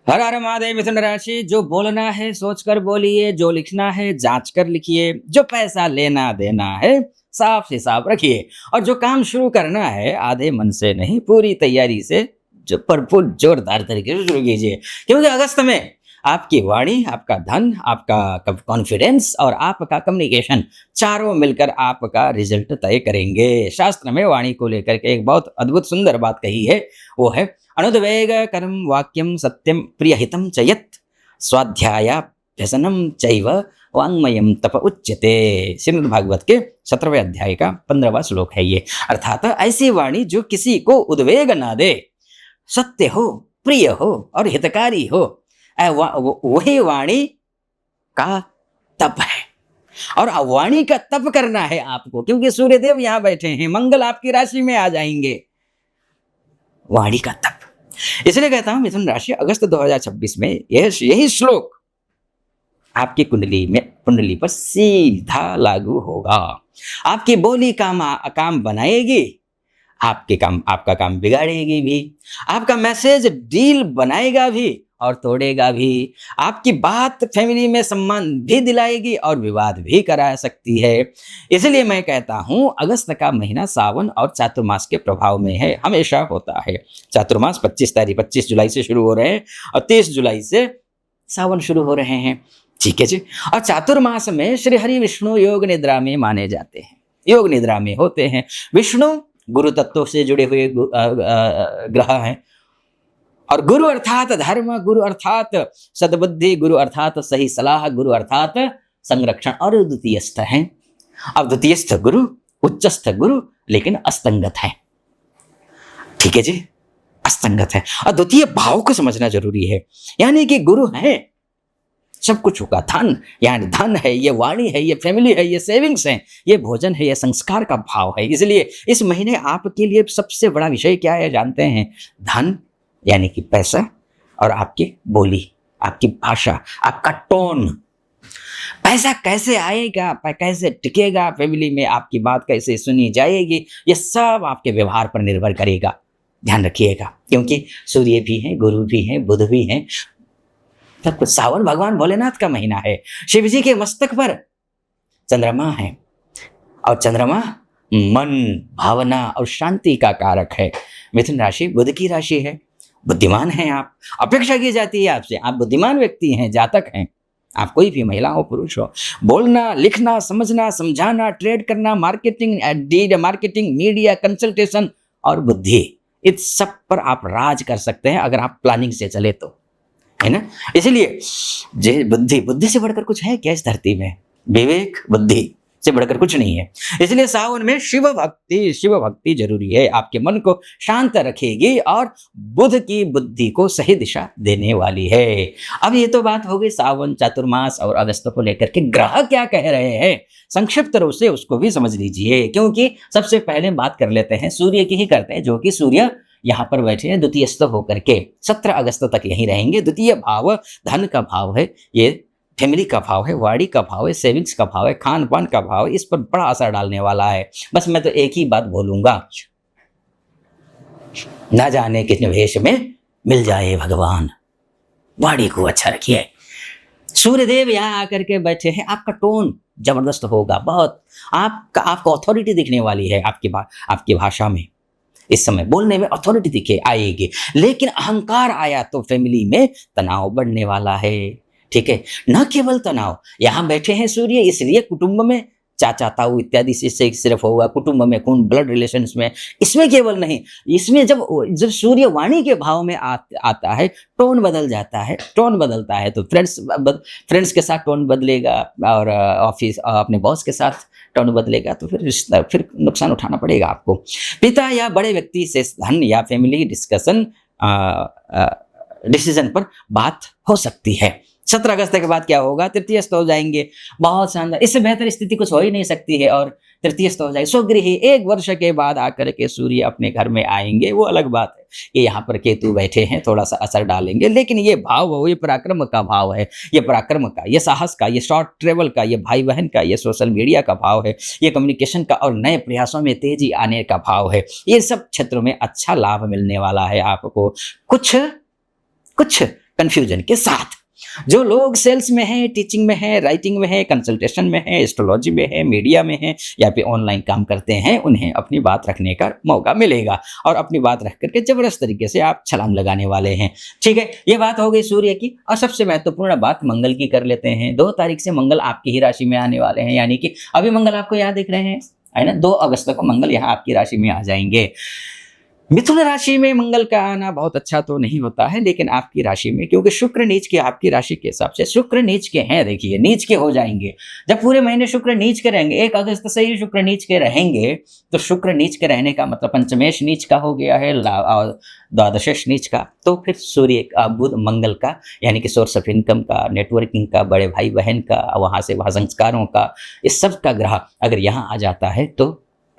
हर हर महादेव। मिथुन राशि, जो बोलना है सोच कर बोलिए, जो लिखना है जांच कर लिखिए, जो पैसा लेना देना है साफ से साफ रखिए, और जो काम शुरू करना है आधे मन से नहीं पूरी तैयारी से जो भरपूर जोरदार तरीके से शुरू कीजिए। क्योंकि अगस्त में आपकी वाणी, आपका धन, आपका कॉन्फिडेंस और आपका कम्युनिकेशन चारों मिलकर आपका रिजल्ट तय करेंगे। शास्त्र में वाणी को लेकर के एक बहुत अद्भुत सुंदर बात कही है, वो है अनुद्वेग कर्म वाक्यम सत्यम प्रियहितं च यत् स्वाध्यायाभ्यसनं चैव वाङ्मयं तप उच्यते। श्रीमद् भागवत के 17वें अध्याय का 15वां श्लोक है ये। अर्थात ऐसी वाणी जो किसी को उद्वेग ना दे, सत्य हो, प्रिय हो और हितकारी हो, वही वाणी का तप है। और वाणी का तप करना है आपको, क्योंकि सूर्यदेव यहाँ बैठे हैं, मंगल आपकी राशि में आ जाएंगे। वाणी का तप, इसलिए कहता हूं मिथुन राशि, अगस्त 2026 में यही श्लोक आपकी कुंडली पर सीधा लागू होगा। आपकी बोली काम बनाएगी, आपका काम बिगाड़ेगी भी, आपका मैसेज डील बनाएगा भी और तोड़ेगा भी, आपकी बात फैमिली में सम्मान भी दिलाएगी और विवाद भी करा सकती है। इसलिए मैं कहता हूं अगस्त का महीना सावन और चातुर्मास के प्रभाव में है, हमेशा होता है। चातुर्मास 25 जुलाई से शुरू हो रहे हैं और 30 जुलाई से सावन शुरू हो रहे हैं, ठीक है जी। और चातुर्मास में श्री हरि विष्णु योग निद्रा में माने जाते हैं, योग निद्रा में होते हैं। विष्णु गुरु तत्व से जुड़े हुए ग्रह हैं, और गुरु अर्थात धर्म, गुरु अर्थात सद्बुद्धि, गुरु अर्थात सही सलाह, गुरु अर्थात संरक्षण, और द्वितीयस्थ हैं। अब द्वितीयस्थ गुरु उच्चस्थ गुरु लेकिन अस्तंगत है, ठीक है जी, अस्तंगत है। और द्वितीय भाव को समझना जरूरी है, यानी कि गुरु है सब कुछ होगा, धन यानी धन है, ये वाणी है, ये फैमिली है, ये सेविंग्स है, ये भोजन है, ये संस्कार का भाव है। इसलिए इस महीने आपके लिए सबसे बड़ा विषय क्या है जानते हैं? धन यानी कि पैसा, और आपकी बोली, आपकी भाषा, आपका टोन। पैसा कैसे आएगा, कैसे टिकेगा फैमिली में, आपकी बात कैसे सुनी जाएगी, ये सब आपके व्यवहार पर निर्भर करेगा। ध्यान रखिएगा, क्योंकि सूर्य भी हैं, गुरु भी हैं, बुध भी हैं। तब सावन भगवान भोलेनाथ का महीना है, शिव जी के मस्तक पर चंद्रमा है, और चंद्रमा मन, भावना और शांति का कारक है। मिथुन राशि बुध की राशि है, बुद्धिमान हैं आप, अपेक्षा की जाती है आपसे, आप बुद्धिमान व्यक्ति हैं, जातक हैं। आप कोई भी महिला हो पुरुष हो, बोलना, लिखना, समझना, समझाना, ट्रेड करना, मार्केटिंग, मीडिया, कंसल्टेशन और बुद्धि, इस सब पर आप राज कर सकते हैं अगर आप प्लानिंग से चले तो, है ना। इसलिए बुद्धि से बढ़कर कुछ है क्या इस धरती में? विवेक बुद्धि से बढ़कर कुछ नहीं है। इसलिए सावन में शिव भक्ति जरूरी है, आपके मन को शांत रखेगी और बुध की बुद्धि को सही दिशा देने वाली है। अब ये तो बात हो गई सावन, चातुर्मास और अगस्त को लेकर के ग्रह क्या कह रहे हैं, संक्षिप्त रूप से उसको भी समझ लीजिए। क्योंकि सबसे पहले बात कर लेते हैं सूर्य की ही करते हैं, जो कि सूर्य यहाँ पर बैठे हैं द्वितीयस्थ होकर के 17 अगस्त तक यहीं रहेंगे। द्वितीय भाव धन का भाव है, ये फैमिली का भाव है, वाड़ी का भाव है, सेविंग्स का भाव है, खान पान का भाव है, इस पर बड़ा असर डालने वाला है। बस मैं तो एक ही बात बोलूंगा, ना जाने किस वेश में मिल जाए भगवान। वाड़ी को अच्छा रखिए। सूर्यदेव यहाँ आकर के बैठे हैं, आपका टोन जबरदस्त होगा, बहुत आपको अथॉरिटी दिखने वाली है आपकी भाषा में। इस समय बोलने में अथॉरिटी आएगी, लेकिन अहंकार आया तो फैमिली में तनाव बढ़ने वाला है, ठीक है। न केवल तनाव, यहाँ बैठे हैं सूर्य, इसलिए कुटुंब में चाचा ताऊ इत्यादि से सिर्फ होगा, कुटुंब में खून ब्लड रिलेशंस में, इसमें केवल नहीं, इसमें जब सूर्य वाणी के भाव में आता है, टोन बदल जाता है, टोन बदलता है तो फ्रेंड्स के साथ टोन बदलेगा, और ऑफिस अपने बॉस के साथ टोन बदलेगा, तो फिर नुकसान उठाना पड़ेगा आपको। पिता या बड़े व्यक्ति से धन या फैमिली डिसीजन पर बात हो सकती है। 17 अगस्त के बाद क्या होगा? तृतीयस्थ हो जाएंगे, बहुत शानदार, इससे बेहतर स्थिति कुछ हो ही नहीं सकती है। और तृतीयस्थ हो जाए स्वगृही, 1 वर्ष के बाद आकर के सूर्य अपने घर में आएंगे। वो अलग बात है कि यहाँ पर केतु बैठे हैं, थोड़ा सा असर डालेंगे, लेकिन ये भाव, ये पराक्रम का भाव है, ये पराक्रम का, ये साहस का, ये शॉर्ट ट्रेवल का, ये भाई बहन का, ये सोशल मीडिया का भाव है, ये कम्युनिकेशन का और नए प्रयासों में तेजी आने का भाव है। ये सब क्षेत्रों में अच्छा लाभ मिलने वाला है आपको। कुछ कन्फ्यूजन के साथ। जो लोग सेल्स में हैं, टीचिंग में हैं, राइटिंग में हैं, कंसल्टेशन में हैं, एस्ट्रोलॉजी में हैं, मीडिया में हैं या फिर ऑनलाइन काम करते हैं, उन्हें अपनी बात रखने का मौका मिलेगा और अपनी बात रख करके ज़बरदस्त तरीके से आप छलांग लगाने वाले हैं। ठीक है, ये बात हो गई सूर्य की। और सबसे महत्वपूर्ण बात मंगल की कर लेते हैं। 2 तारीख से मंगल आपकी ही राशि में आने वाले हैं, यानी कि अभी मंगल आपको यहाँ दिख रहे हैं, है ना? 2 अगस्त को मंगल यहाँ आपकी राशि में आ जाएंगे। मिथुन राशि में मंगल का आना बहुत अच्छा तो नहीं होता है, लेकिन आपकी राशि में, क्योंकि शुक्र नीच के, आपकी राशि के हिसाब से शुक्र नीच के हैं, देखिए नीच के हो जाएंगे। जब पूरे महीने शुक्र नीच के रहेंगे, 1 अगस्त से ही शुक्र नीच के रहेंगे, तो शुक्र नीच के रहने का मतलब पंचमेश नीच का हो गया है और द्वादशेश नीच का। तो फिर सूर्य का, बुध, मंगल का, यानी कि सोर्स ऑफ इनकम का, नेटवर्किंग का, बड़े भाई बहन का, वहाँ से वहाँ संस्कारों का, इस सब का ग्रह अगर यहाँ आ जाता है तो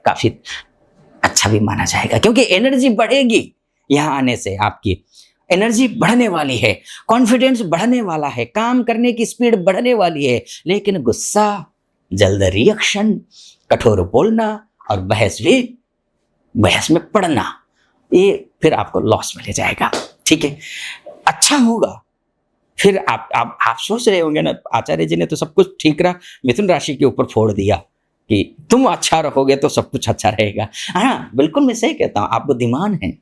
काफ़ी अच्छा भी माना जाएगा, क्योंकि एनर्जी बढ़ेगी। यहाँ आने से आपकी एनर्जी बढ़ने वाली है, कॉन्फिडेंस बढ़ने वाला है, काम करने की स्पीड बढ़ने वाली है। लेकिन गुस्सा, जल्द रिएक्शन, कठोर बोलना और बहस में पड़ना, ये फिर आपको लॉस में ले जाएगा। ठीक है, अच्छा होगा। फिर आप सोच रहे होंगे ना, आचार्य जी ने तो सब कुछ ठीक रहा, मिथुन राशि के ऊपर फोड़ दिया कि तुम अच्छा रहोगे तो सब कुछ अच्छा रहेगा। हाँ, बिल्कुल मैं सही कहता हूँ, आप बुद्धिमान हैं,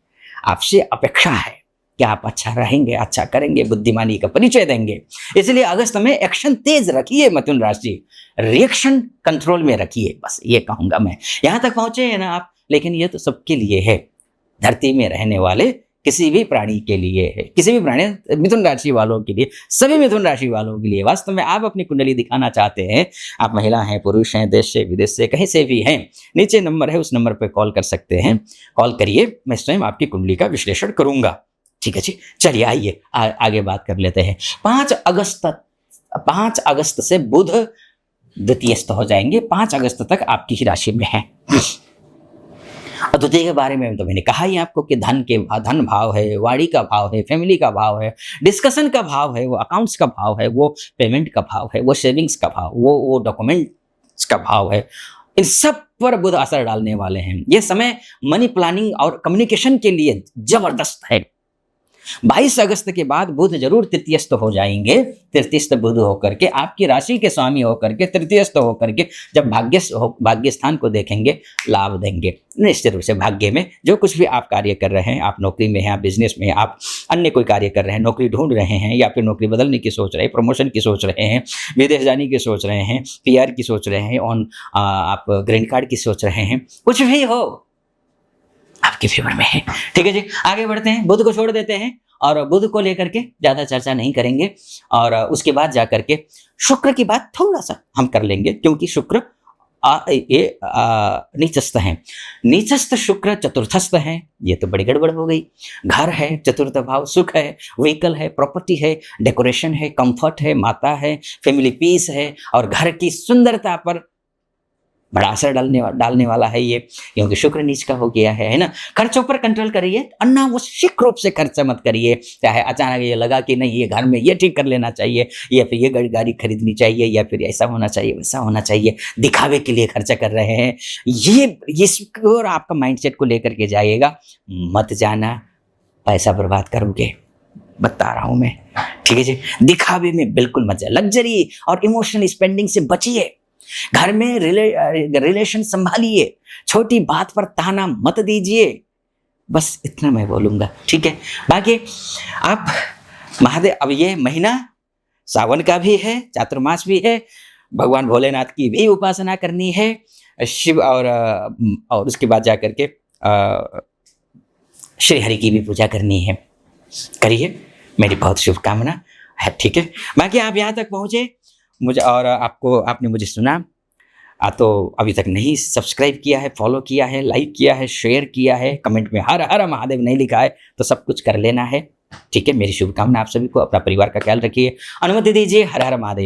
आपसे अपेक्षा है कि आप अच्छा रहेंगे, अच्छा करेंगे, बुद्धिमानी का परिचय देंगे। इसलिए अगस्त में एक्शन तेज रखिए मिथुन राशि, रिएक्शन कंट्रोल में रखिए, बस ये कहूँगा मैं। यहाँ तक पहुँचे हैं ना आप, लेकिन ये तो सबके लिए है, धरती में रहने वाले किसी भी प्राणी के लिए है, किसी भी प्राणी, मिथुन राशि वालों के लिए, सभी मिथुन राशि वालों के लिए। वास्तव में आप अपनी कुंडली दिखाना चाहते हैं, आप महिला हैं, पुरुष हैं, देश से विदेश से कहीं से भी हैं, नीचे नंबर है, उस नंबर पर कॉल कर सकते हैं। कॉल करिए, मैं स्वयं आपकी कुंडली का विश्लेषण करूंगा। ठीक है जी, चलिए आइए आगे बात कर लेते हैं। 5 अगस्त से बुध द्वितीयस्थ हो जाएंगे, 5 अगस्त तक आपकी ही राशि में है। और द्वितीय के बारे में तो मैंने कहा ही आपको कि धन भाव है, वाणी का भाव है, फैमिली का भाव है, डिस्कशन का भाव है, वो अकाउंट्स का भाव है, वो पेमेंट का भाव है, वो सेविंग्स का भाव, वो डॉक्यूमेंट्स का भाव है। इन सब पर बुध असर डालने वाले हैं। ये समय मनी प्लानिंग और कम्युनिकेशन के लिए जबरदस्त है। 22 अगस्त के बाद बुध जरूर तृतीयस्थ हो जाएंगे। तृतीयस्थ बुध होकर के, आपकी राशि के स्वामी होकर के, तृतीयस्थ होकर के जब भाग्य स्थान को देखेंगे, लाभ देंगे निश्चित रूप से। भाग्य में जो कुछ भी आप कार्य कर रहे हैं, आप नौकरी में हैं, आप बिजनेस में हैं, आप अन्य कोई कार्य कर रहे हैं, नौकरी ढूंढ रहे हैं या फिर नौकरी बदलने की सोच रहे हैं, प्रमोशन की सोच रहे हैं, विदेश जाने की सोच रहे हैं, PR की सोच रहे हैं, आप ग्रीन कार्ड की सोच रहे हैं, कुछ भी हो आपके फेवर में है। ठीक है जी, आगे बढ़ते हैं। बुध को छोड़ देते हैं और बुध को लेकर के ज्यादा चर्चा नहीं करेंगे, और उसके बाद जाकर के शुक्र की बात थोड़ा सा हम कर लेंगे, क्योंकि शुक्र नीचस्थ हैं। नीचस्थ शुक्र चतुर्थस्थ हैं, ये तो बड़ी गड़बड़ हो गई। घर है, चतुर्थ भाव, सुख है, व्हीकल है, प्रॉपर्टी है, डेकोरेशन है, कंफर्ट है, माता है, फैमिली पीस है, और घर की सुंदरता पर बड़ा असर डालने वाला है ये, क्योंकि शुक्र नीच का हो गया है ना। खर्चों पर कंट्रोल करिए, अनावश्यक रूप से खर्चा मत करिए। चाहे अचानक ये लगा कि नहीं ये घर में ये ठीक कर लेना चाहिए, या फिर ये गाड़ी खरीदनी चाहिए, या फिर ऐसा होना चाहिए, वैसा होना चाहिए, दिखावे के लिए खर्चा कर रहे हैं, ये और आपका माइंडसेट को लेकर के जाइएगा। मत जाना पैसा बर्बाद करोगे, बता रहा हूं मैं। ठीक है जी, दिखावे में बिल्कुल मत जाए। लग्जरी और इमोशनल स्पेंडिंग से बचिए। घर में रिलेशन संभालिए, छोटी बात पर ताना मत दीजिए। बस इतना मैं बोलूंगा। ठीक है, बाकी आप महादेव, अब ये महीना सावन का भी है, चातुर्मास भी है, भगवान भोलेनाथ की भी उपासना करनी है, शिव और उसके बाद जाकर के श्री हरि की भी पूजा करनी है। करिए, मेरी बहुत शुभकामना है। ठीक है, बाकी आप यहाँ तक पहुँचे मुझे, और आपने मुझे सुना, तो अभी तक नहीं सब्सक्राइब किया है, फॉलो किया है, लाइक किया है, शेयर किया है, कमेंट में हर हर महादेव नहीं लिखा है तो सब कुछ कर लेना है। ठीक है, मेरी शुभकामना आप सभी को। अपना परिवार का ख्याल रखिए, अनुमति दीजिए। हर हर महादेव।